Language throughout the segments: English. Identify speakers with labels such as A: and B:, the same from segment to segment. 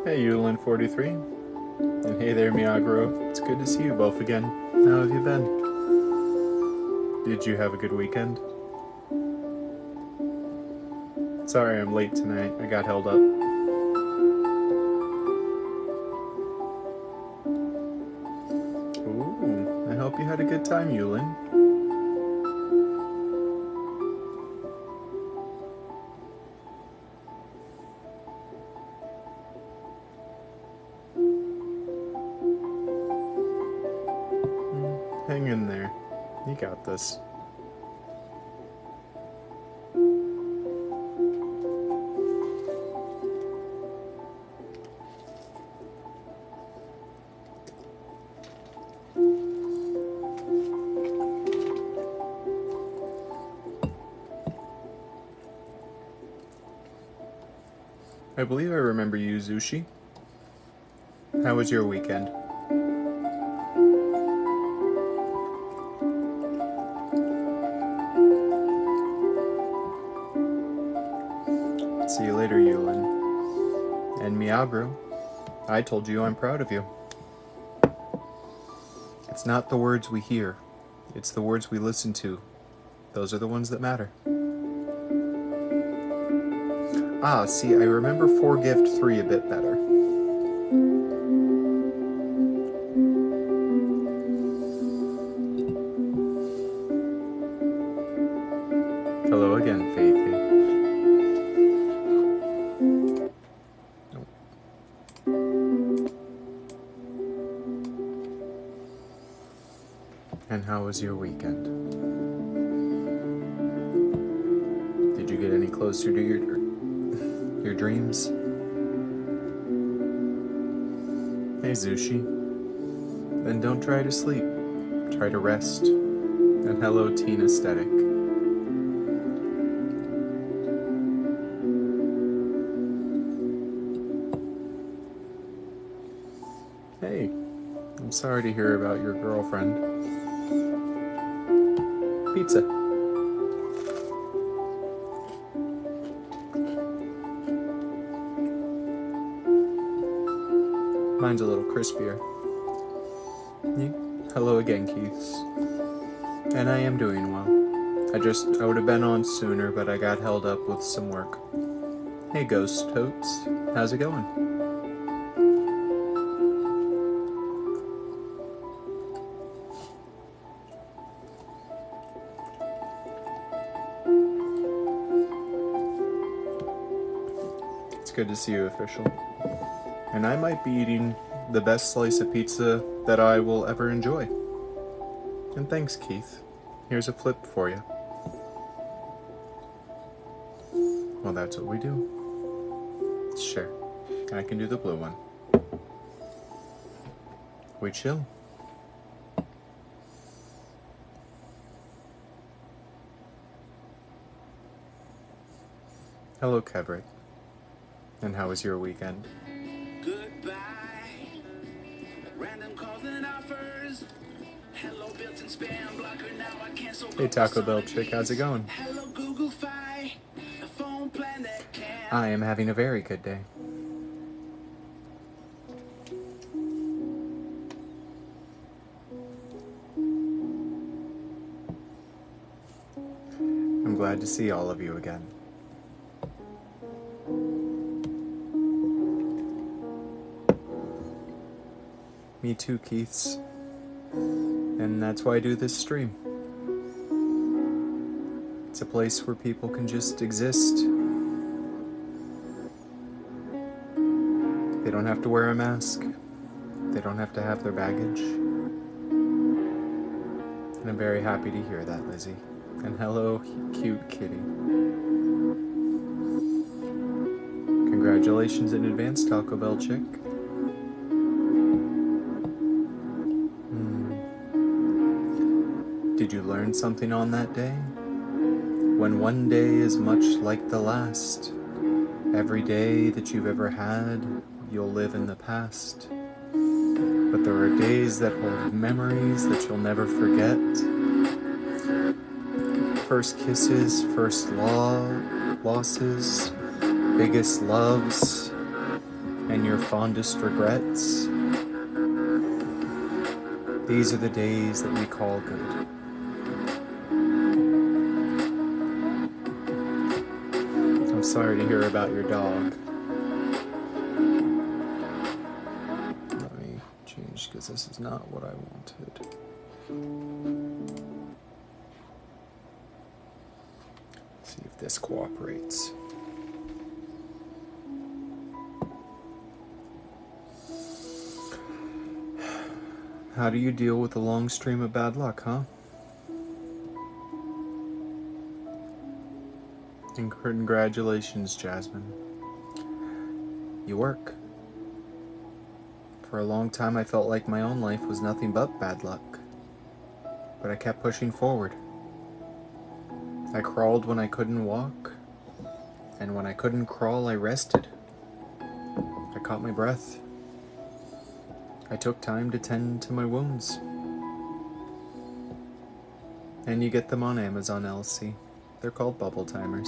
A: Hey, Yulin43. And hey there, Miyaguro. It's good to see you both again. How have you been? Did you have a good weekend? Sorry I'm late tonight. I got held up. Ooh, I hope you had a good time, Yulin. Hang in there. You got this. I believe I remember you, Zushi. How was your weekend? See you later, Yulin. And Miyaguro, I told you I'm proud of you. It's not the words we hear, it's the words we listen to. Those are the ones that matter. Ah, see, I remember 4 Gift 3 a bit better. Hello again, Faithy. And how was your weekend? Did you get any closer to your dreams? Hey, Zushi. Then don't try to sleep. Try to rest. And hello, Teen Aesthetic. Hey, I'm sorry to hear about your girlfriend. Pizza. Mine's a little crispier. Hello again, Keiths. And I am doing well. I would have been on sooner, but I got held up with some work. Hey, Ghost Totes. How's it going? It's good to see you, Official. And I might be eating the best slice of pizza that I will ever enjoy. And thanks, Keith. Here's a flip for you. Well, that's what we do. Sure. I can do the blue one. We chill. Hello, Kevrick. And how was your weekend?
B: Goodbye. Random calls and offers. Hello, built-in spam blocker. Now I cancel.
A: Hey, Taco Bell chick, how's it going?
B: Hello, Google Fi. A phone plan that can.
A: I am having a very good day. I'm glad to see all of you again. Me too, Keiths. And that's why I do this stream. It's a place where people can just exist. They don't have to wear a mask. They don't have to have their baggage. And I'm very happy to hear that, Lizzie. And hello, cute kitty. Congratulations in advance, Taco Bell chick. Did you learn something on that day? When one day is much like the last, every day that you've ever had, you'll live in the past. But there are days that hold memories that you'll never forget. First kisses, first losses, biggest loves, and your fondest regrets. These are the days that we call good. I'm sorry to hear about your dog. Let me change because this is not what I wanted. See if this cooperates. How do you deal with a long stream of bad luck, huh? And congratulations, Jasmine. You work. For a long time I felt like my own life was nothing but bad luck. But I kept pushing forward. I crawled when I couldn't walk. And when I couldn't crawl, I rested. I caught my breath. I took time to tend to my wounds. And you get them on Amazon, Elsie. They're called bubble timers.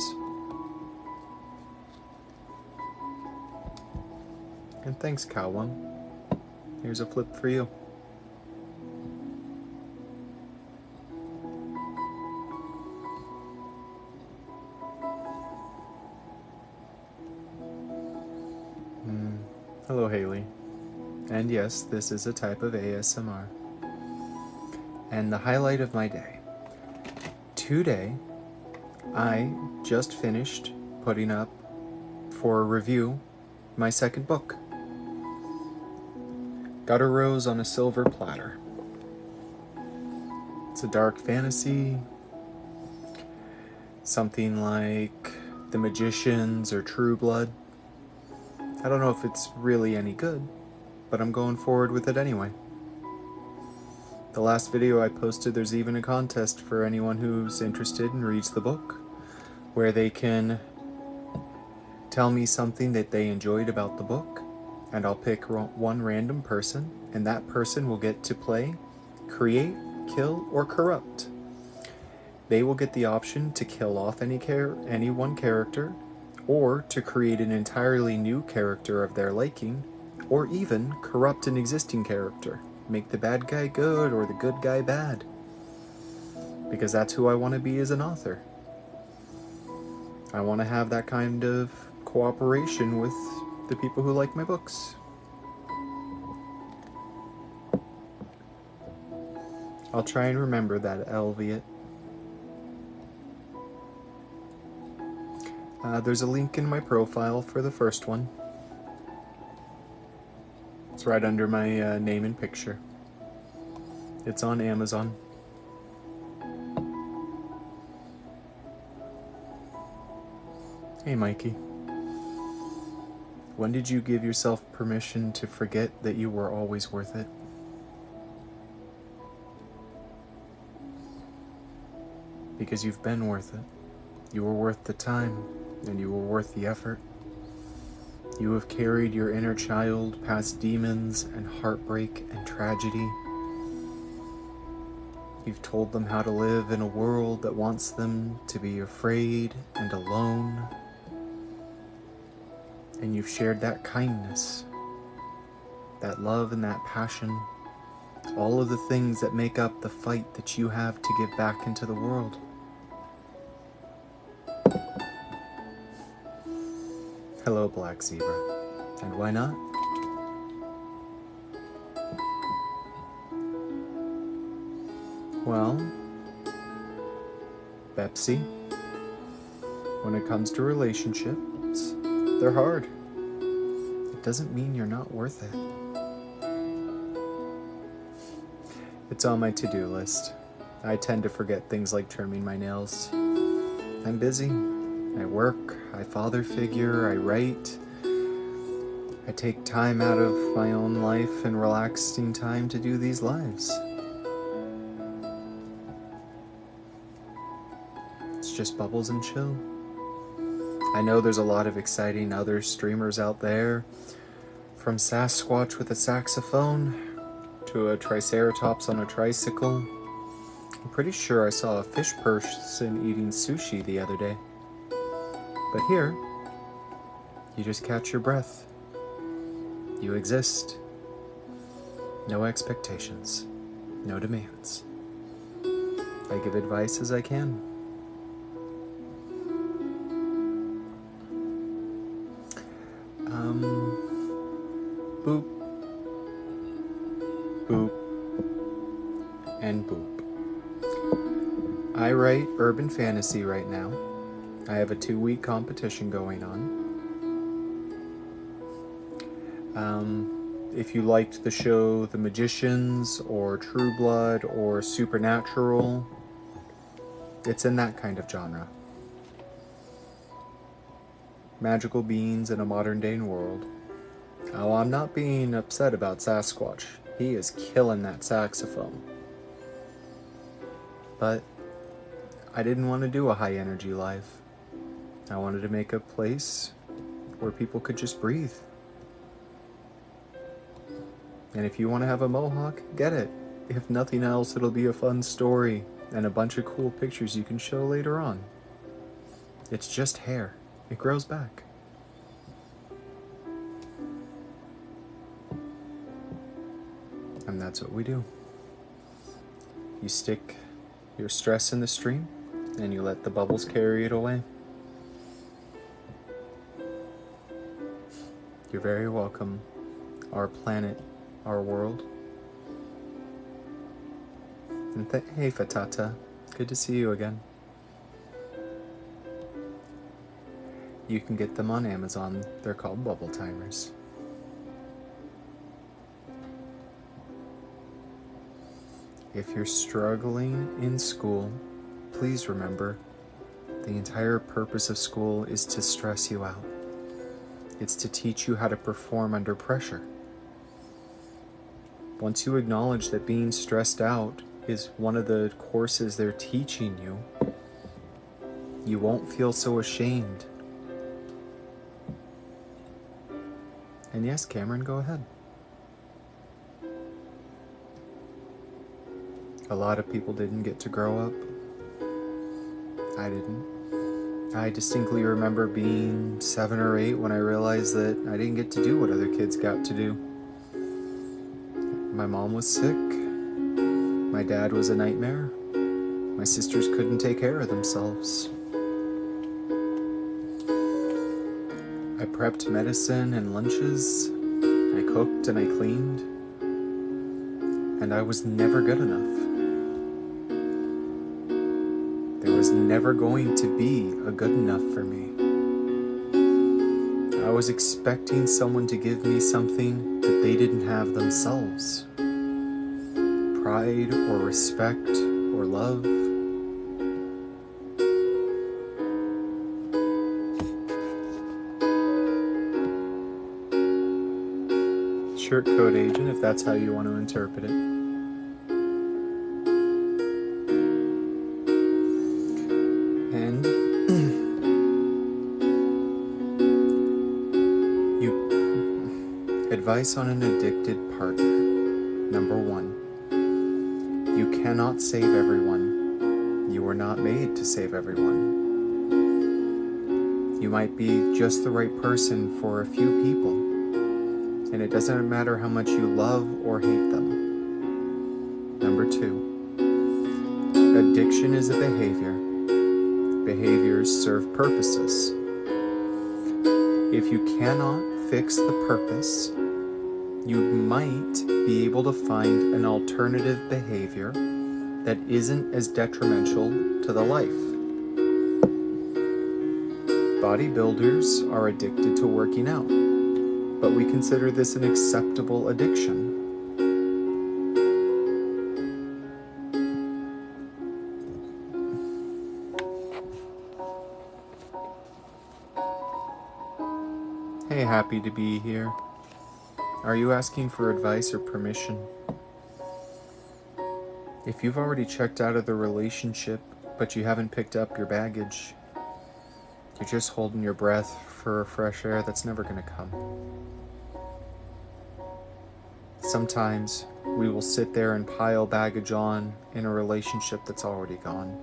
A: And thanks, Cowum. Here's a flip for you. Hello, Haley. And yes, this is a type of ASMR. And the highlight of my day. Today, I just finished putting up for review my second book. Gutter Rose on a Silver Platter. It's a dark fantasy, something like The Magicians or True Blood. I don't know if it's really any good, but I'm going forward with it anyway. The last video I posted, there's even a contest for anyone who's interested and reads the book, where they can tell me something that they enjoyed about the book, and I'll pick one random person, and that person will get to play, create, kill, or corrupt. They will get the option to kill off any one character, or to create an entirely new character of their liking, or even corrupt an existing character. Make the bad guy good or the good guy bad. Because that's who I want to be as an author. I want to have that kind of cooperation with the people who like my books. I'll try and remember that, Elviot. There's a link in my profile for the first one. It's right under my name and picture. It's on Amazon. Hey, Mikey. When did you give yourself permission to forget that you were always worth it? Because you've been worth it. You were worth the time, and you were worth the effort. You have carried your inner child past demons and heartbreak and tragedy. You've told them how to live in a world that wants them to be afraid and alone. And you've shared that kindness, that love and that passion, all of the things that make up the fight that you have to give back into the world. Hello, Black Zebra. And why not? Well, Pepsi, when it comes to relationships, they're hard. It doesn't mean you're not worth it. It's on my to-do list. I tend to forget things like trimming my nails. I'm busy. I work, I father figure, I write. I take time out of my own life and relaxing time to do these lives. It's just bubbles and chill. I know there's a lot of exciting other streamers out there, from Sasquatch with a saxophone to a Triceratops on a tricycle. I'm pretty sure I saw a fish person eating sushi the other day. But here, you just catch your breath. You exist. No expectations. No demands. I give advice as I can. Boop. Boop. And boop. I write urban fantasy right now. I have a 2-week competition going on. If you liked the show The Magicians or True Blood or Supernatural, it's in that kind of genre. Magical beings in a modern day world. Oh, I'm not being upset about Sasquatch. He is killing that saxophone. But I didn't want to do a high energy life. I wanted to make a place where people could just breathe. And if you want to have a mohawk, get it. If nothing else, it'll be a fun story and a bunch of cool pictures you can show later on. It's just hair. It grows back. And that's what we do. You stick your stress in the stream and you let the bubbles carry it away. You're very welcome. Our planet, our world. And hey, Fatata. Good to see you again. You can get them on Amazon. They're called bubble timers. If you're struggling in school, please remember, the entire purpose of school is to stress you out. It's to teach you how to perform under pressure. Once you acknowledge that being stressed out is one of the courses they're teaching you, you won't feel so ashamed. And yes, Cameron, go ahead. A lot of people didn't get to grow up. I didn't. I distinctly remember being 7 or 8 when I realized that I didn't get to do what other kids got to do. My mom was sick. My dad was a nightmare. My sisters couldn't take care of themselves. I prepped medicine and lunches. I cooked and I cleaned. And I was never good enough. There was never going to be a good enough for me. I was expecting someone to give me something that they didn't have themselves. Pride or respect or love. Shirt code agent, if that's how you want to interpret it. And advice on an addicted partner. Number 1, you cannot save everyone. You were not made to save everyone. You might be just the right person for a few people. And it doesn't matter how much you love or hate them. Number 2, addiction is a behavior. Behaviors serve purposes. If you cannot fix the purpose, you might be able to find an alternative behavior that isn't as detrimental to the life. Bodybuilders are addicted to working out, but we consider this an acceptable addiction. Hey, happy to be here. Are you asking for advice or permission? If you've already checked out of the relationship, but you haven't picked up your baggage, you're just holding your breath for fresh air that's never going to come. Sometimes we will sit there and pile baggage on in a relationship that's already gone.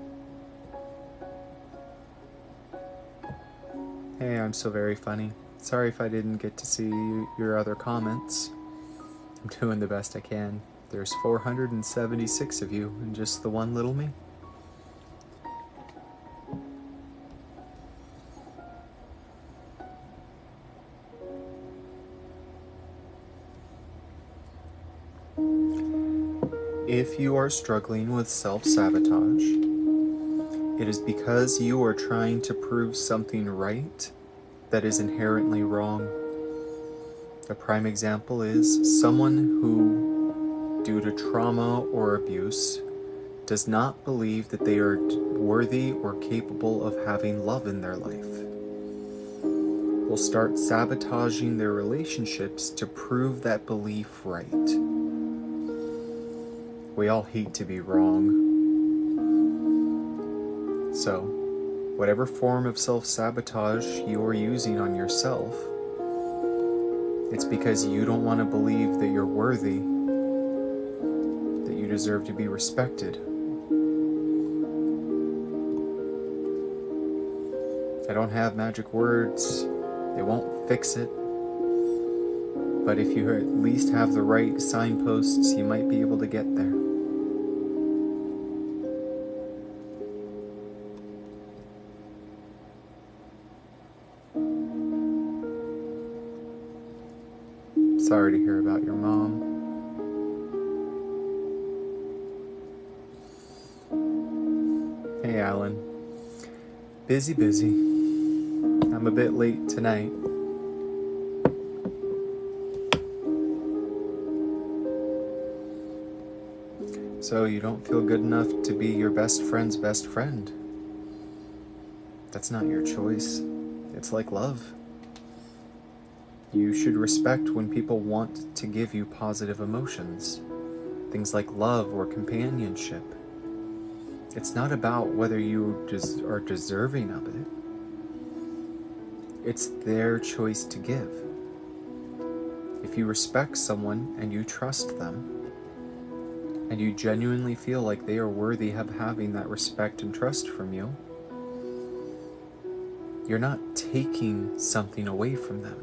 A: Hey, I'm so very funny. Sorry if I didn't get to see your other comments. I'm doing the best I can. There's 476 of you and just the one little me. If you are struggling with self-sabotage, it is because you are trying to prove something right that is inherently wrong. A prime example is someone who, due to trauma or abuse, does not believe that they are worthy or capable of having love in their life, will start sabotaging their relationships to prove that belief right. We all hate to be wrong. So, whatever form of self-sabotage you are using on yourself, it's because you don't want to believe that you're worthy, that you deserve to be respected. I don't have magic words. They won't fix it. But if you at least have the right signposts, you might be able to get there. Sorry to hear about your mom. Hey, Alan. Busy. I'm a bit late tonight. So you don't feel good enough to be your best friend's best friend. That's not your choice. It's like love. You should respect when people want to give you positive emotions. Things like love or companionship. It's not about whether you are deserving of it. It's their choice to give. If you respect someone and you trust them, and you genuinely feel like they are worthy of having that respect and trust from you, you're not taking something away from them.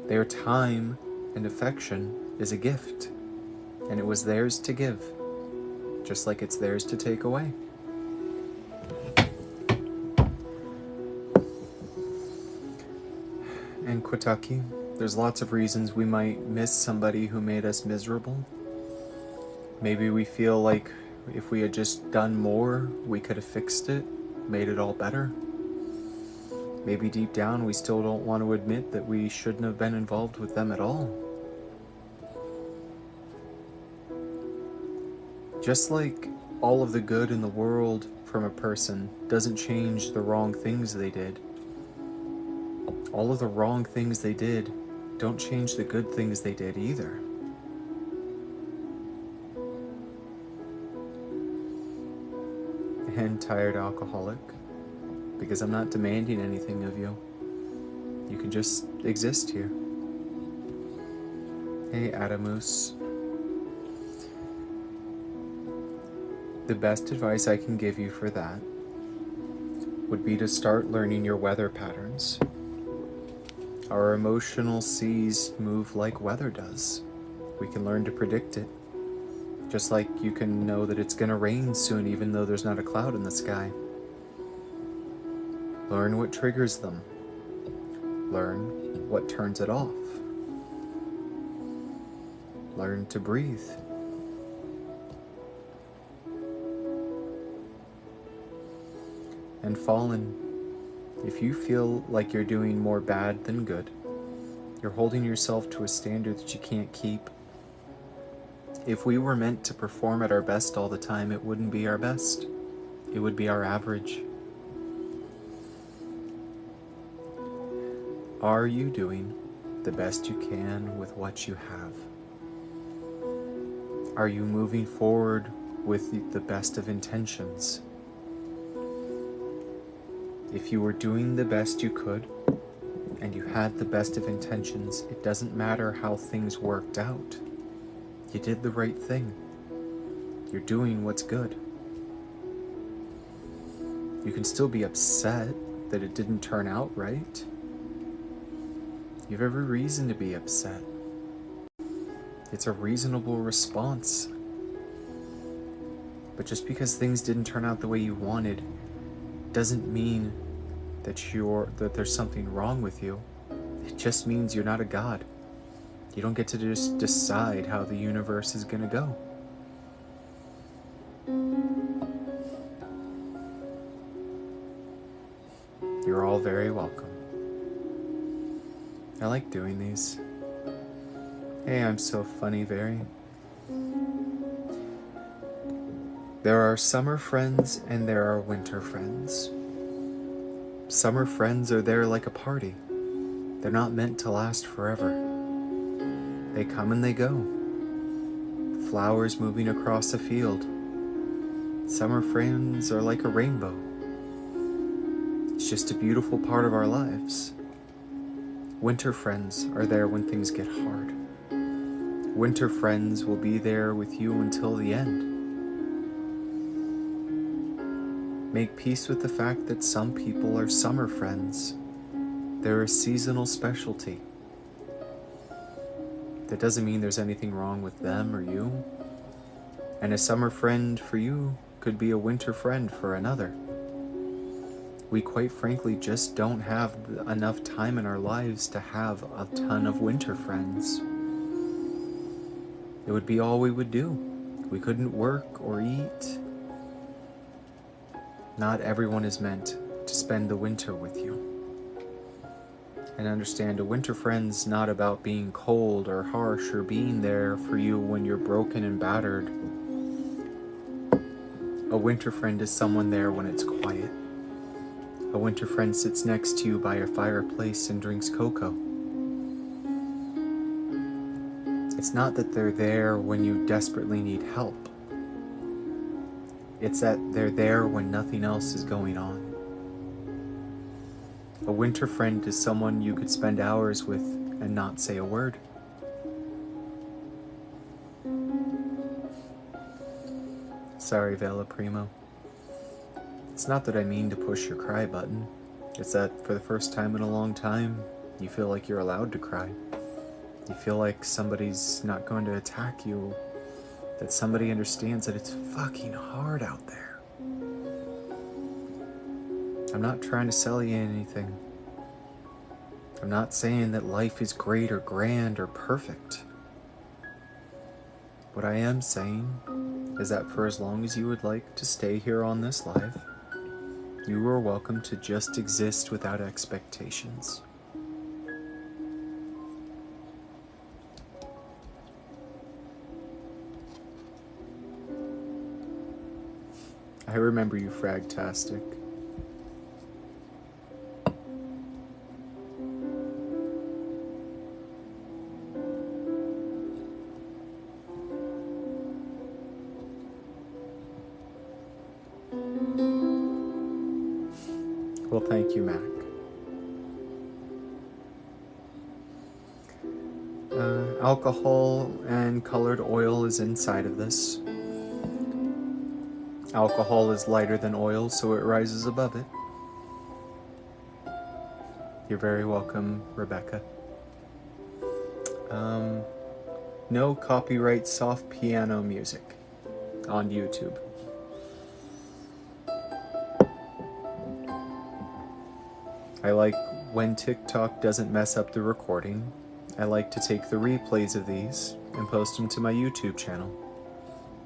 A: Their time and affection is a gift, and it was theirs to give, just like it's theirs to take away. And Kwataki, there's lots of reasons we might miss somebody who made us miserable. Maybe we feel like if we had just done more, we could have fixed it, made it all better. Maybe deep down we still don't want to admit that we shouldn't have been involved with them at all. Just like all of the good in the world from a person doesn't change the wrong things they did, all of the wrong things they did don't change the good things they did either. And tired alcoholic, because I'm not demanding anything of you. You can just exist here. Hey, Adamus. The best advice I can give you for that would be to start learning your weather patterns. Our emotional seas move like weather does. We can learn to predict it. Just like you can know that it's gonna rain soon even though there's not a cloud in the sky. Learn what triggers them. Learn what turns it off. Learn to breathe. And Fallen, if you feel like you're doing more bad than good, you're holding yourself to a standard that you can't keep. If we were meant to perform at our best all the time, it wouldn't be our best. It would be our average. Are you doing the best you can with what you have? Are you moving forward with the best of intentions? If you were doing the best you could, and you had the best of intentions, it doesn't matter how things worked out. You did the right thing. You're doing what's good. You can still be upset that it didn't turn out right, You have every reason to be upset. It's a reasonable response. But just because things didn't turn out the way you wanted doesn't mean that there's something wrong with you. It just means you're not a god. You don't get to just decide how the universe is gonna go. You're all very welcome. I like doing these. Hey, I'm so funny, very. There are summer friends and there are winter friends. Summer friends are there like a party. They're not meant to last forever. They come and they go. Flowers moving across a field. Summer friends are like a rainbow. It's just a beautiful part of our lives. Winter friends are there when things get hard. Winter friends will be there with you until the end. Make peace with the fact that some people are summer friends. They're a seasonal specialty. That doesn't mean there's anything wrong with them or you. And a summer friend for you could be a winter friend for another. We quite frankly just don't have enough time in our lives to have a ton of winter friends. It would be all we would do. We couldn't work or eat. Not everyone is meant to spend the winter with you. And understand, a winter friend's not about being cold or harsh or being there for you when you're broken and battered. A winter friend is someone there when it's quiet. A winter friend sits next to you by a fireplace and drinks cocoa. It's not that they're there when you desperately need help. It's that they're there when nothing else is going on. A winter friend is someone you could spend hours with and not say a word. Sorry, Vela Primo. It's not that I mean to push your cry button. It's that for the first time in a long time, you feel like you're allowed to cry. You feel like somebody's not going to attack you. That somebody understands that it's fucking hard out there. I'm not trying to sell you anything. I'm not saying that life is great or grand or perfect. What I am saying is that for as long as you would like to stay here on this life, you are welcome to just exist without expectations. I remember you, Fragtastic. Well, thank you, Mac. Alcohol and colored oil is inside of this. Alcohol is lighter than oil, so it rises above it. You're very welcome, Rebecca. No copyright soft piano music on YouTube. I like when TikTok doesn't mess up the recording. I like to take the replays of these and post them to my YouTube channel.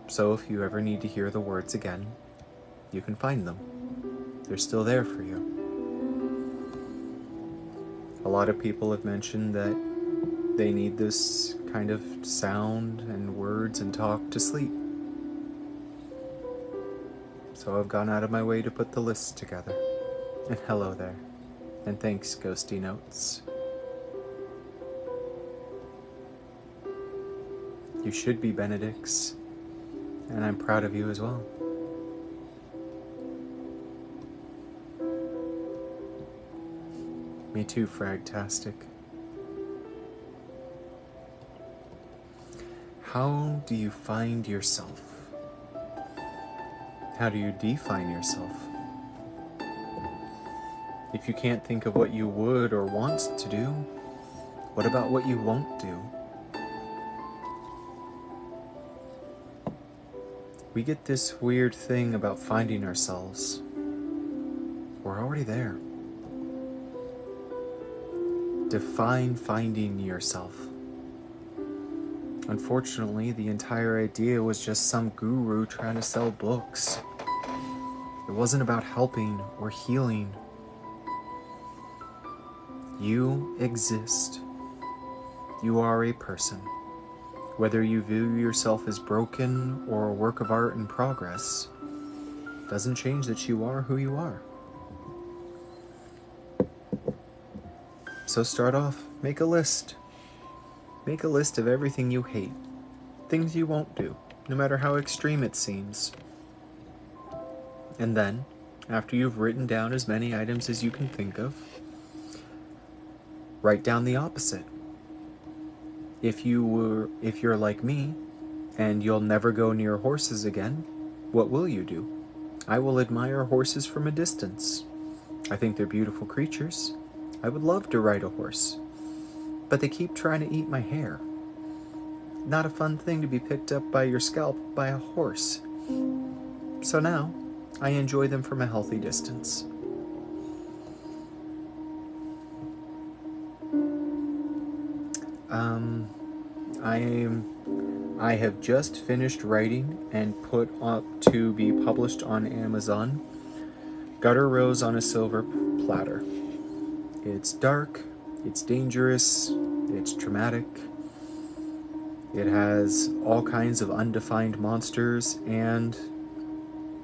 A: So if you ever need to hear the words again, you can find them. They're still there for you. A lot of people have mentioned that they need this kind of sound and words and talk to sleep. So I've gone out of my way to put the list together. And hello there. And thanks, Ghosty Notes. You should be Benedicts. And I'm proud of you as well. Me too, Fragtastic. How do you find yourself? How do you define yourself? If you can't think of what you would or want to do, What about what you won't do? We get this weird thing about finding ourselves. We're already there. Define finding yourself. Unfortunately, the entire idea was just some guru trying to sell books. It wasn't about helping or healing. You exist. You are a person. Whether you view yourself as broken or a work of art in progress, doesn't change that you are who you are. So start off, make a list. Make a list of everything you hate, things you won't do, no matter how extreme it seems. And then, after you've written down as many items as you can think of, write down the opposite. If you're like me, and you'll never go near horses again, what will you do? I will admire horses from a distance. I think they're beautiful creatures. I would love to ride a horse, but they keep trying to eat my hair. Not a fun thing to be picked up by your scalp by a horse. So now, I enjoy them from a healthy distance. I have just finished writing and put up to be published on Amazon, Gutter Rose on a Silver Platter. It's dark, it's dangerous, it's traumatic. It has all kinds of undefined monsters and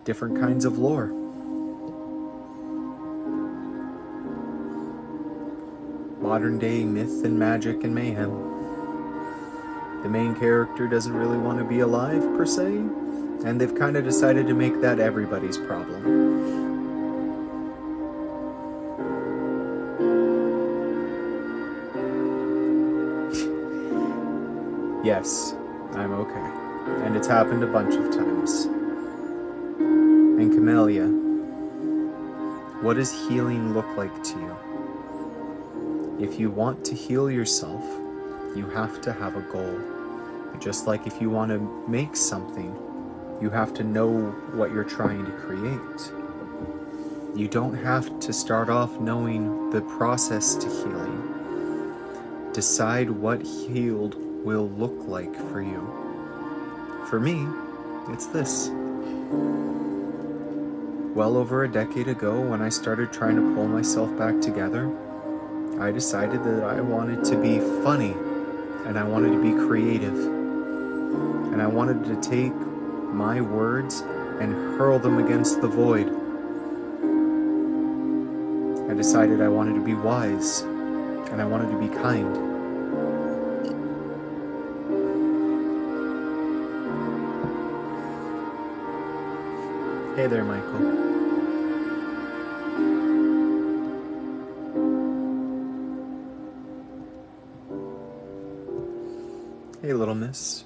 A: different kinds of lore. Modern day myth and magic and mayhem. The main character doesn't really want to be alive, per se, and they've kind of decided to make that everybody's problem. Yes, I'm okay. And it's happened a bunch of times. And Camellia, what does healing look like to you? If you want to heal yourself, you have to have a goal. Just like if you want to make something, you have to know what you're trying to create. You don't have to start off knowing the process to healing. Decide what healed will look like for you. For me, it's this. Well over a decade ago, when I started trying to pull myself back together, I decided that I wanted to be funny, and I wanted to be creative. And I wanted to take my words and hurl them against the void. I decided I wanted to be wise, and I wanted to be kind. Hey there, Michael. Hey, little miss.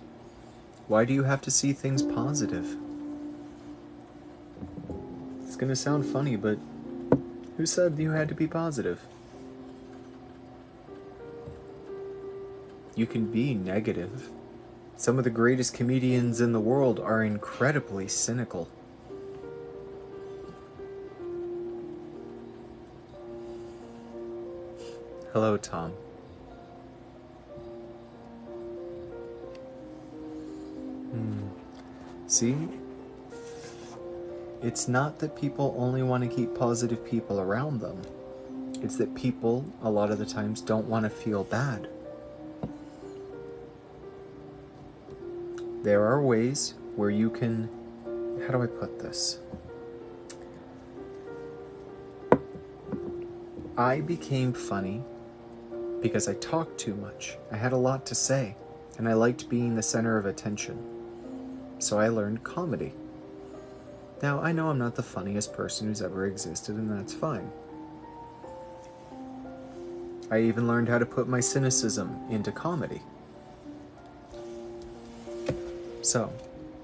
A: Why do you have to see things positive? It's gonna sound funny, but who said you had to be positive? You can be negative. Some of the greatest comedians in the world are incredibly cynical. Hello, Tom. See? It's not that people only want to keep positive people around them. It's that people, a lot of the times, don't want to feel bad. There are ways where you can... How do I put this? I became funny because I talked too much. I had a lot to say, and I liked being the center of attention. So I learned comedy. Now, I know I'm not the funniest person who's ever existed, and that's fine. I even learned how to put my cynicism into comedy. So,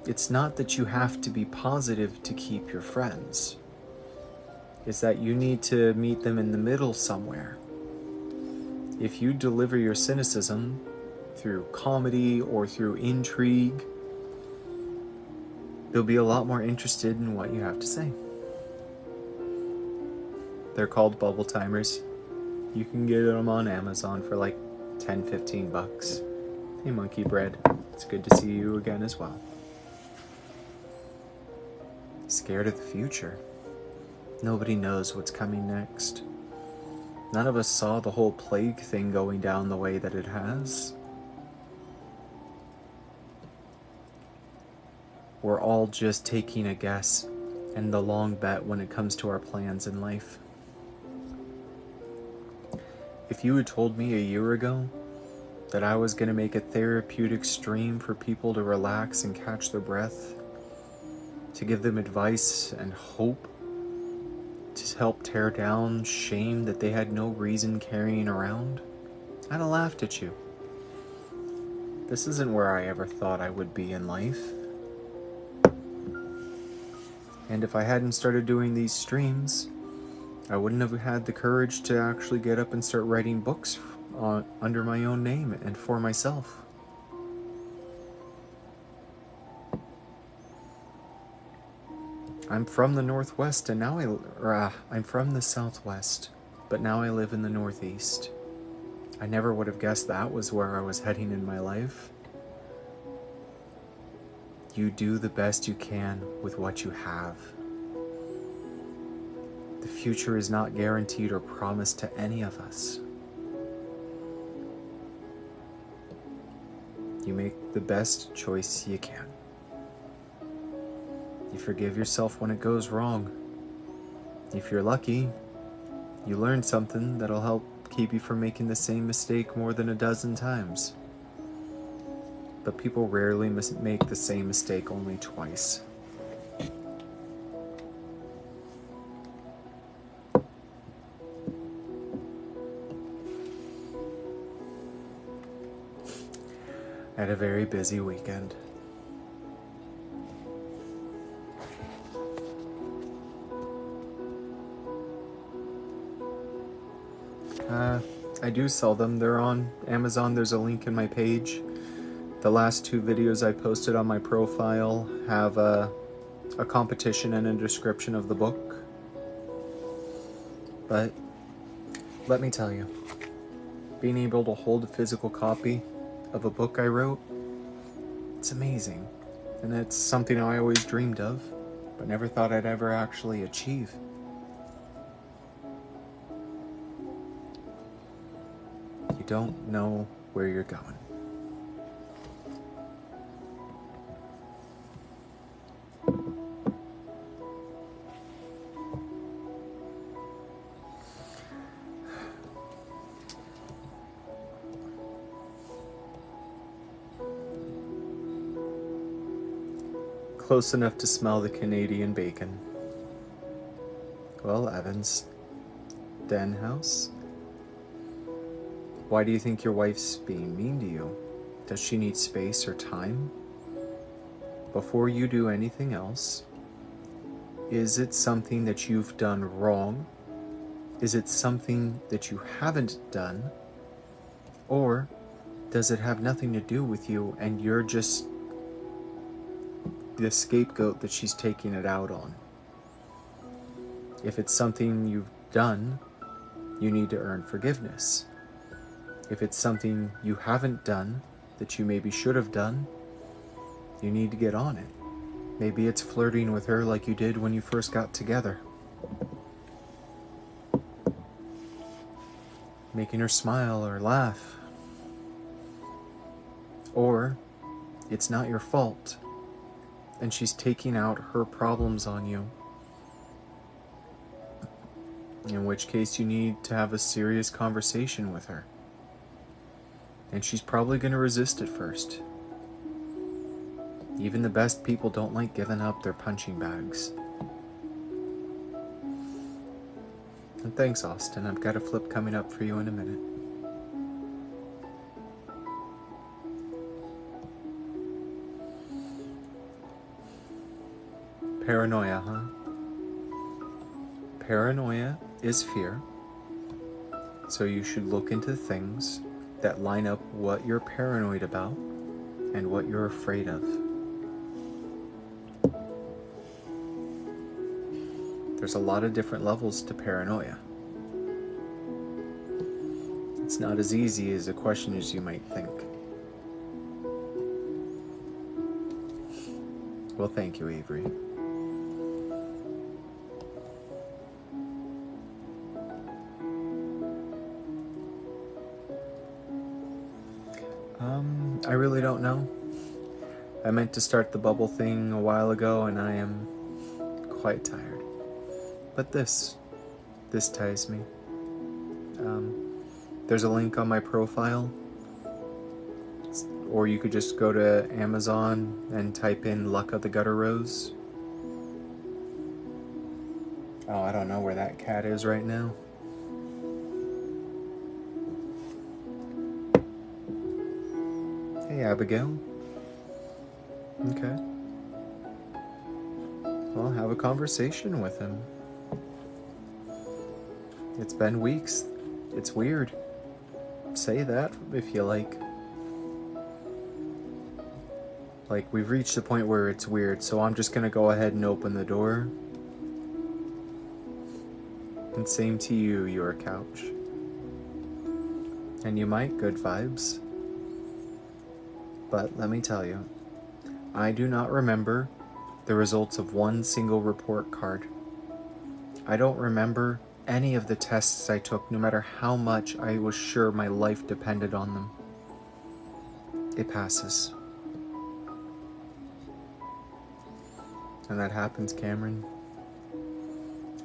A: it's not that you have to be positive to keep your friends. It's that you need to meet them in the middle somewhere. If you deliver your cynicism through comedy or through intrigue, they'll be a lot more interested in what you have to say. They're called bubble timers. You can get them on Amazon for like 10-15 bucks. Hey Monkey Bread, it's good to see you again as well. Scared of the future. Nobody knows what's coming next. None of us saw the whole plague thing going down the way that it has. We're all just taking a guess and the long bet when it comes to our plans in life. If you had told me a year ago that I was going to make a therapeutic stream for people to relax and catch their breath, to give them advice and hope, to help tear down shame that they had no reason carrying around, I'd have laughed at you. This isn't where I ever thought I would be in life. And if I hadn't started doing these streams, I wouldn't have had the courage to actually get up and start writing books under my own name and for myself. I'm from the Northwest and now I'm from the Southwest, but now I live in the Northeast. I never would have guessed that was where I was heading in my life. You do the best you can with what you have. The future is not guaranteed or promised to any of us. You make the best choice you can. You forgive yourself when it goes wrong. If you're lucky, you learn something that'll help keep you from making the same mistake more than a dozen times. But people rarely make the same mistake only twice. I had a very busy weekend. I do sell them. They're on Amazon. There's a link in my page. The last 2 videos I posted on my profile have a competition and a description of the book. But let me tell you, being able to hold a physical copy of a book I wrote, it's amazing. And it's something I always dreamed of, but never thought I'd ever actually achieve. You don't know where you're going. Close enough to smell the Canadian bacon. Well, Evans, Denhouse, why do you think your wife's being mean to you? Does she need space or time? Before you do anything else, is it something that you've done wrong? Is it something that you haven't done? Or does it have nothing to do with you and you're just the scapegoat that she's taking it out on? If it's something you've done, you need to earn forgiveness. If it's something you haven't done that you maybe should have done, you need to get on it. Maybe it's flirting with her like you did when you first got together. Making her smile or laugh. Or it's not your fault and she's taking out her problems on you. In which case you need to have a serious conversation with her. And she's probably going to resist at first. Even the best people don't like giving up their punching bags. And thanks, Austin. I've got a flip coming up for you in a minute. Paranoia, huh? Paranoia is fear. So you should look into things that line up what you're paranoid about and what you're afraid of. There's a lot of different levels to paranoia. It's not as easy as a question as you might think. Well, thank you, Avery. I really don't know. I meant to start the bubble thing a while ago and I am quite tired. But this ties me. There's a link on my profile, or you could just go to Amazon and type in Luck of the Gutter Rose. Oh, I don't know where that cat is right now. Hey, Abigail. Okay. Well, have a conversation with him. It's been weeks. It's weird. Say that if you like. Like, we've reached the point where it's weird, so I'm just gonna go ahead and open the door. And same to you, your couch. And you might good vibes. But let me tell you, I do not remember the results of one single report card. I don't remember any of the tests I took, no matter how much I was sure my life depended on them. It passes. And that happens, Cameron.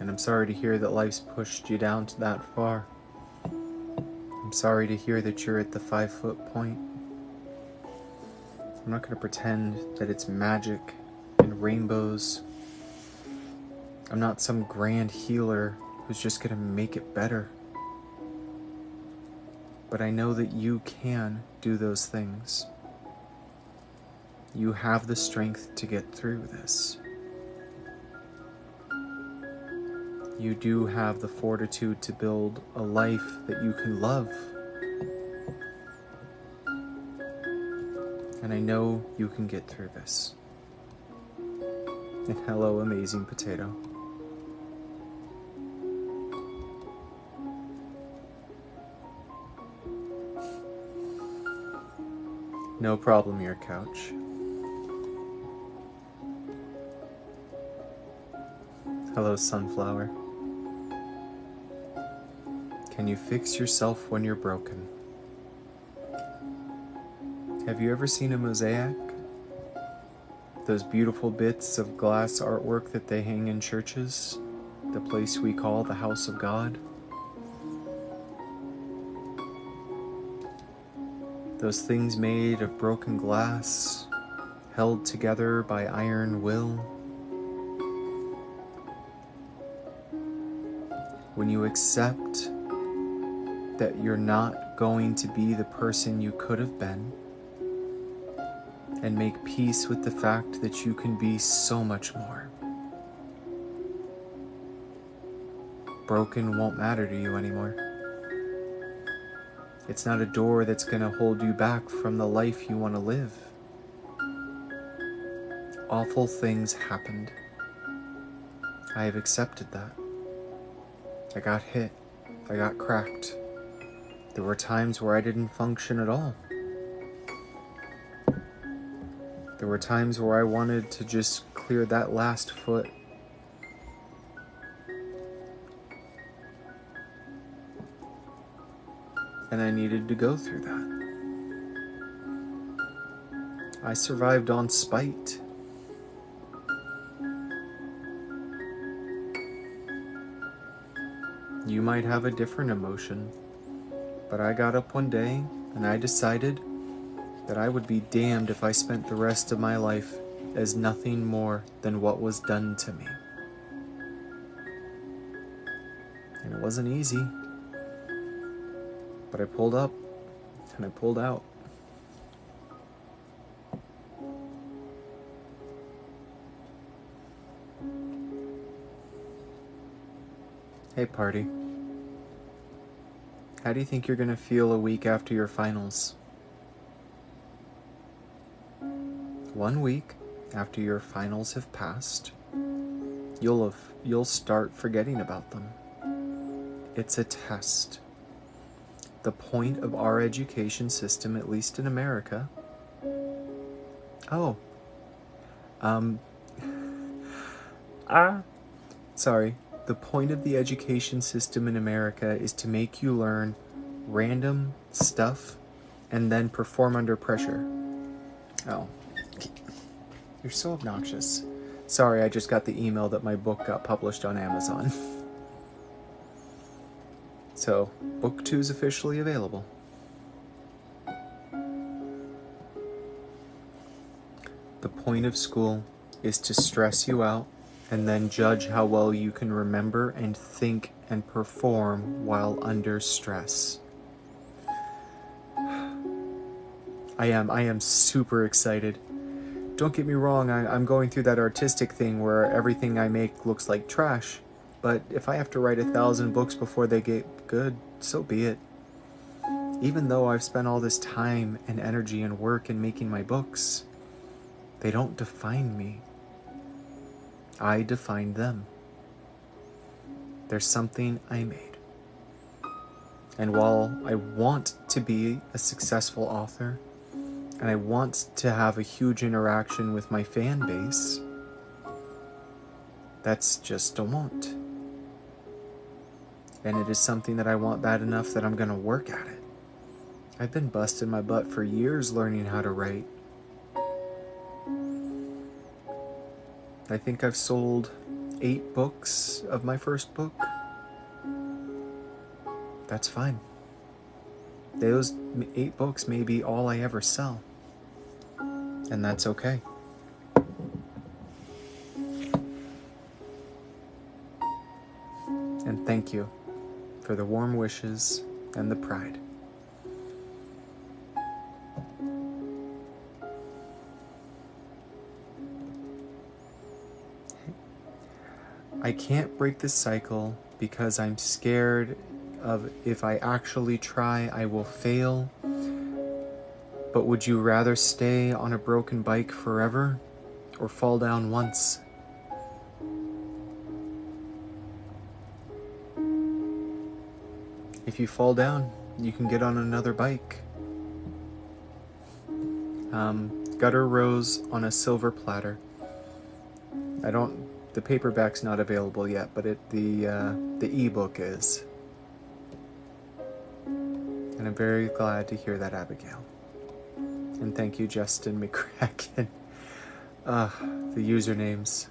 A: And I'm sorry to hear that life's pushed you down to that far. I'm sorry to hear that you're at the 5-foot point. I'm not going to pretend that it's magic and rainbows. I'm not some grand healer who's just going to make it better. But I know that you can do those things. You have the strength to get through this. You do have the fortitude to build a life that you can love. And I know you can get through this. And hello, amazing potato. No problem, your couch. Hello, sunflower. Can you fix yourself when you're broken? Have you ever seen a mosaic? Those beautiful bits of glass artwork that they hang in churches, the place we call the house of God. Those things made of broken glass, held together by iron will. When you accept that you're not going to be the person you could have been, and make peace with the fact that you can be so much more. Broken won't matter to you anymore. It's not a door that's going to hold you back from the life you want to live. Awful things happened. I have accepted that. I got hit. I got cracked. There were times where I didn't function at all. There were times where I wanted to just clear that last foot. And I needed to go through that. I survived on spite. You might have a different emotion, but I got up one day and I decided that I would be damned if I spent the rest of my life as nothing more than what was done to me. And it wasn't easy, but I pulled up and I pulled out. Hey, party. How do you think you're going to feel a week after your finals? 1 week after your finals have passed, you'll start forgetting about them. It's a test. The point of our education system, at least in America. Oh. Sorry. The point of the education system in America is to make you learn random stuff and then perform under pressure. Oh. You're so obnoxious. Sorry, I just got the email that my book got published on Amazon. So, book 2 is officially available. The point of school is to stress you out and then judge how well you can remember and think and perform while under stress. I am super excited. Don't get me wrong, I'm going through that artistic thing where everything I make looks like trash. But if I have to write 1,000 books before they get good, so be it. Even though I've spent all this time and energy and work in making my books, they don't define me. I define them. There's something I made. And while I want to be a successful author, and I want to have a huge interaction with my fan base, that's just a want. And it is something that I want bad enough that I'm going to work at it. I've been busting my butt for years learning how to write. I think I've sold 8 books of my first book. That's fine. Those 8 books may be all I ever sell. And that's okay. And thank you for the warm wishes and the pride. I can't break this cycle because I'm scared of if I actually try, I will fail. But would you rather stay on a broken bike forever or fall down once? If you fall down, you can get on another bike. Gutter Rose on a silver platter. The paperback's not available yet, but the ebook is. And I'm very glad to hear that, Abigail. And thank you, Justin McCracken. The usernames.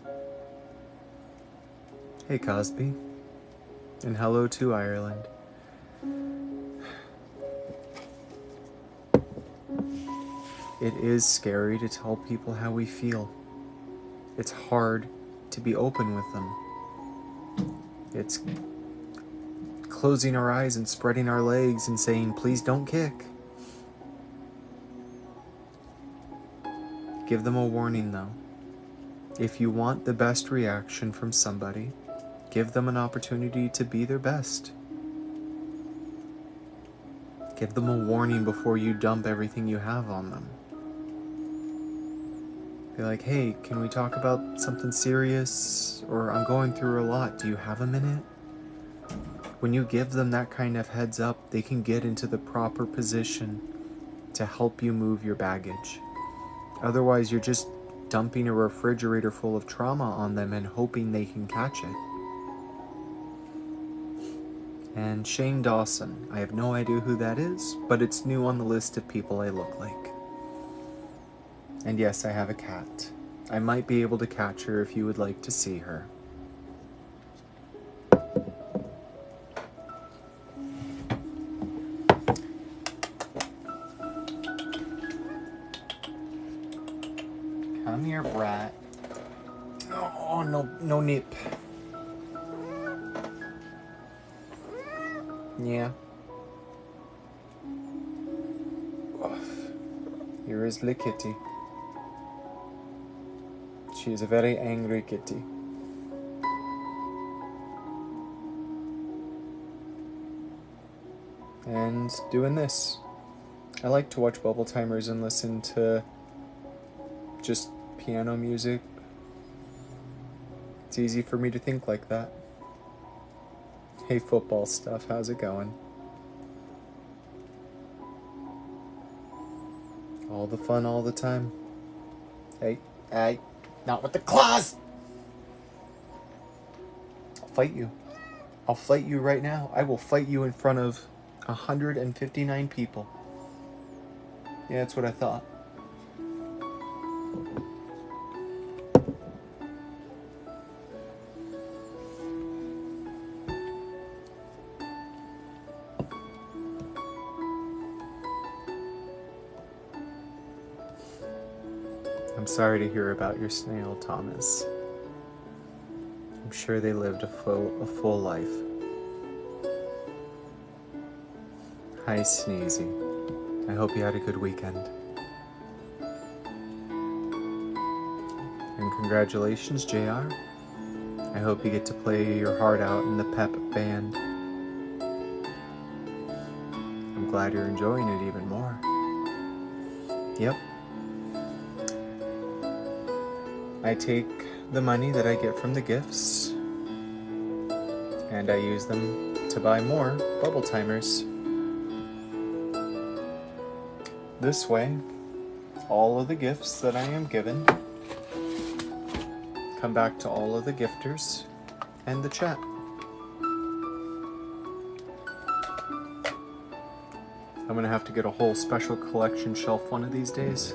A: Hey, Cosby. And hello to Ireland. It is scary to tell people how we feel. It's hard to be open with them. It's closing our eyes and spreading our legs and saying, please don't kick. Give them a warning though. If you want the best reaction from somebody, give them an opportunity to be their best. Give them a warning before you dump everything you have on them. Be like, hey, can we talk about something serious? Or I'm going through a lot. Do you have a minute? When you give them that kind of heads up, they can get into the proper position to help you move your baggage. Otherwise, you're just dumping a refrigerator full of trauma on them and hoping they can catch it. And Shane Dawson, I have no idea who that is, but it's new on the list of people I look like. And yes, I have a cat. I might be able to catch her if you would like to see her. Come here, brat. Oh, no nip. Yeah. Here is the kitty. She is a very angry kitty. and doing this. I like to watch bubble timers and listen to just piano music. It's easy for me to think like that. Hey, football stuff, how's it going? All the fun all the time. Hey, not with the claws! I'll fight you. I'll fight you right now. I will fight you in front of 159 people. Yeah, that's what I thought. I'm sorry to hear about your snail, Thomas. I'm sure they lived a full life. Hi, Sneezy. I hope you had a good weekend. And congratulations, JR. I hope you get to play your heart out in the pep band. I'm glad you're enjoying it even more. Yep. I take the money that I get from the gifts and I use them to buy more bubble timers. This way, all of the gifts that I am given come back to all of the gifters and the chat. I'm gonna have to get a whole special collection shelf one of these days.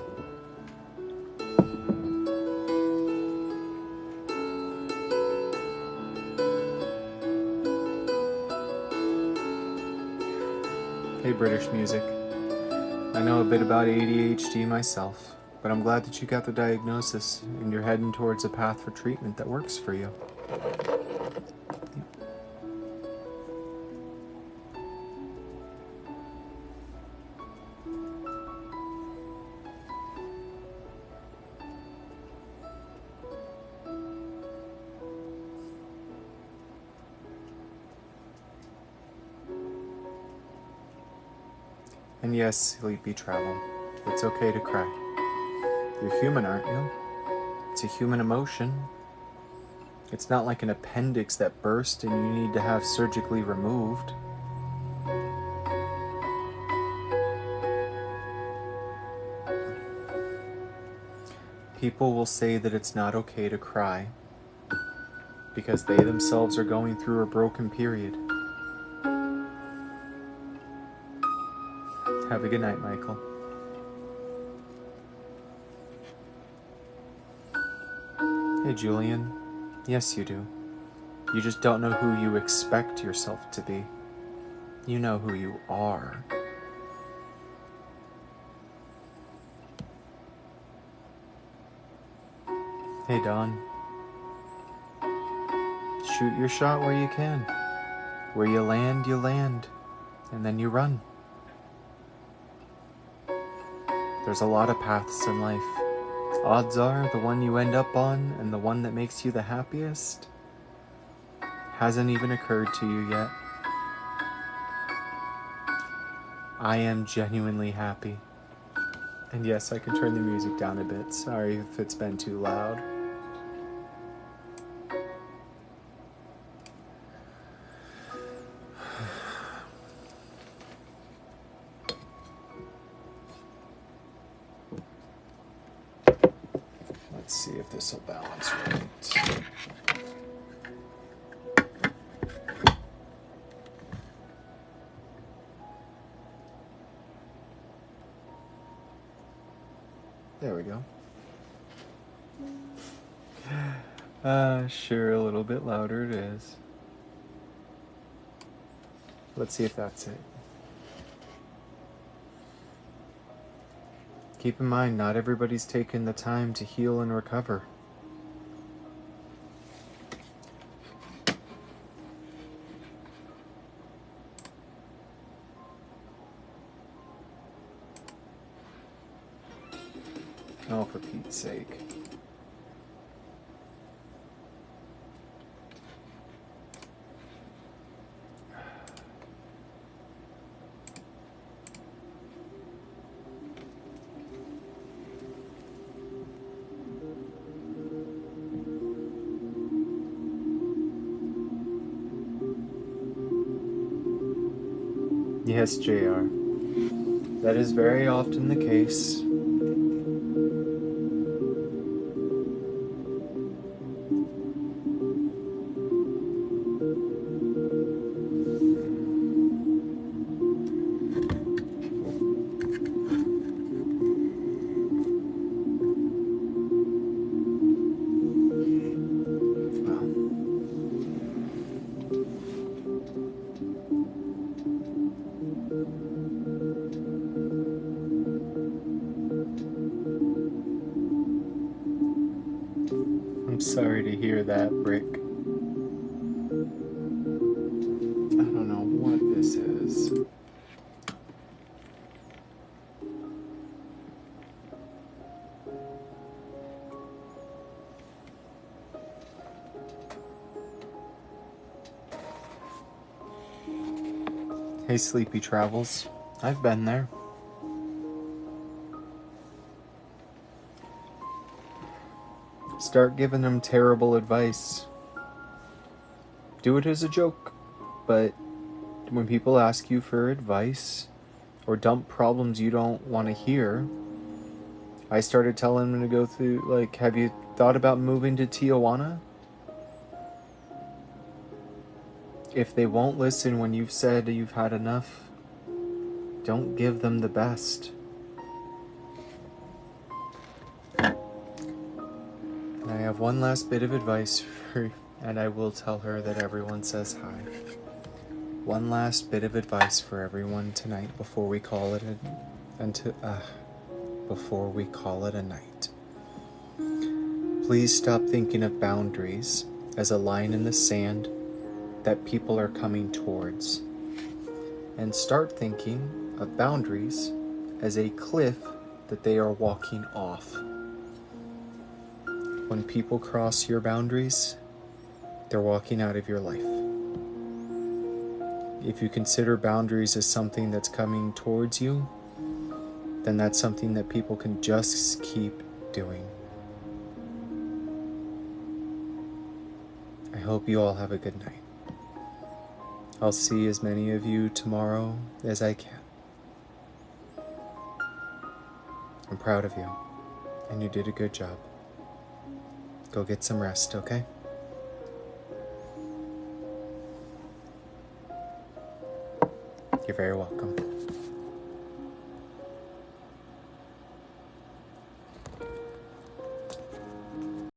A: Hey, British music. I know a bit about ADHD myself, but I'm glad that you got the diagnosis and you're heading towards a path for treatment that works for you. And yes, Sleepy Travel, it's okay to cry. You're human, aren't you? It's a human emotion. It's not like an appendix that burst and you need to have surgically removed. People will say that it's not okay to cry because they themselves are going through a broken period. Have a good night, Michael. Hey, Julian. Yes, you do. You just don't know who you expect yourself to be. You know who you are. Hey, Don. Shoot your shot where you can. Where you land, and then you run. There's a lot of paths in life. Odds are the one you end up on and the one that makes you the happiest hasn't even occurred to you yet. I am genuinely happy. And yes, I can turn the music down a bit. Sorry if it's been too loud. Let's see if this will balance right. There we go. Sure, a little bit louder it is. Let's see if that's it. Keep in mind, not everybody's taken the time to heal and recover. Oh, for Pete's sake. Yes, JR. That is very often the case. I'm sorry to hear that, Rick. I don't know what this is. Hey, Sleepy Travels. I've been there. Start giving them terrible advice. Do it as a joke, but when people ask you for advice or dump problems you don't want to hear, I started telling them to go through, like, have you thought about moving to Tijuana? If they won't listen when you've said you've had enough, don't give them the best. And I have one last bit of advice for, and I will tell her that everyone says hi. One last bit of advice for everyone tonight before we call it a night. Please stop thinking of boundaries as a line in the sand that people are coming towards, and start thinking of boundaries as a cliff that they are walking off. When people cross your boundaries, they're walking out of your life. If you consider boundaries as something that's coming towards you, then that's something that people can just keep doing. I hope you all have a good night. I'll see as many of you tomorrow as I can. I'm proud of you, and you did a good job. Go get some rest, okay? You're very welcome.